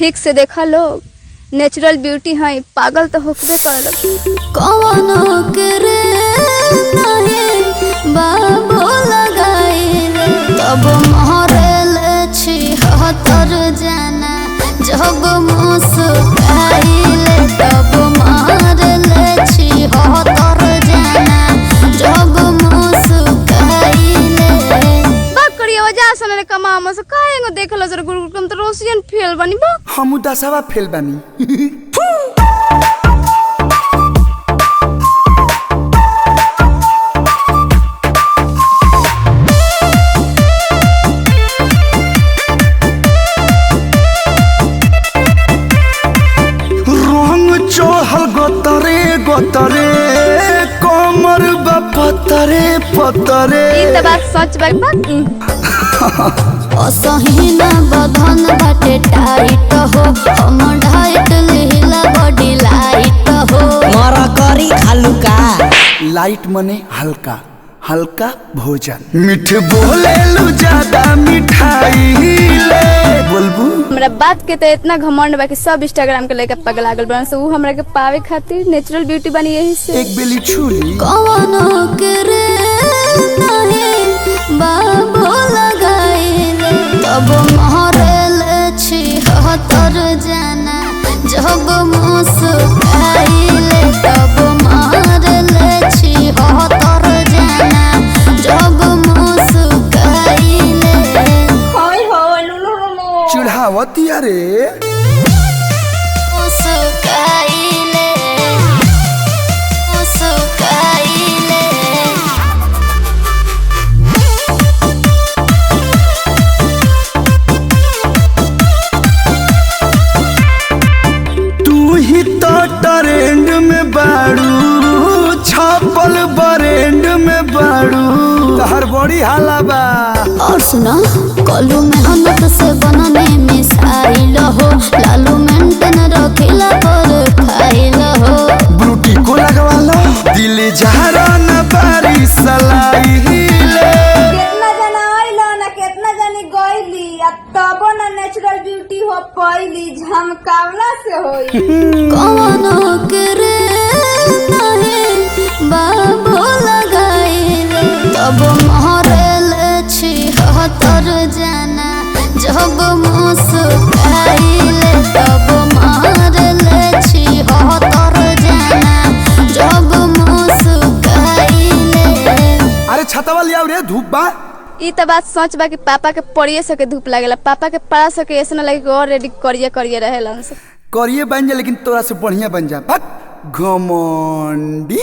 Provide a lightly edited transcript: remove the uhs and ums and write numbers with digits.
ठीक से देखा लोग, नेचुरल ब्यूटी है, पागल तो होकबे करल। कवनो करे नहीं बाबू लगाइले तब महरेले छी हतर जाना जब मुस्काइले तब महरेले छी हतर जाना जब मुस्काइले। बात करिए वजह से कमा से काहेंगो देखलो जरा गुरुकुल तो रोशियन फेल बनी बा। हमू दसवा फेल बानी। चढ़ल गोतरे गोतरे कमर बा पतरे पतरे। ई त बात सच बा। असहीना बधन बाटे टाइट हो हम ढाइट लीला बॉडी लाइट हो। मरा करी खालू का लाइट मने हल्का हल्का भोजन। मीठ बोले लू ज्यादा मिठाई ले बोलबू। हमरा बात के तो इतना घमंड बा कि सब इंस्टाग्राम के लेके पगला गल बन से ऊ हमरा के पावे खातिर नेचुरल ब्यूटी बनी यही से। एक बेली छुली कवनो करे नहीं बाबू लगाइले तब महरेले छी हतर जाना जब मुस्काइले तब महरेले छी हतर जाना जब मुस्काइले। चिढ़ावती अरे मुस्काइले मुस्काइले। तू ही तो ट्रेंड में बाड़ू छापल बरेंड में बाड़ू तहर बड़ी हाला बा। और सुना कलू मेहनत से बनने मिसाइल हो लालू मेंटेन रखिला पर खाइल हो। ब्रूटी को लगवा लो दिल जहरा न बारी सलाई ले। कितना जना आइलो ना कितना जनी गइली आ तबो ना नेचुरल ब्यूटी हो पइली झमकावला से होई। कवनो करे नहीं बाबू लगाइले तब महरेले छी हतर जाना जब मुस्काइले तब महरेले छी हतर जाना जब मुस्काइले। अरे छतवा लिया रे धूप बा। ई त बात सच बा कि पापा के पड़िए सके धूप लागेला, पापा के पड़ा सके ऐसे ना लगे कि और रेडी करिए करिए रहेलन से। करिए बन जा लेकिन तोरा से बढ़िया बन जा। घमंडी।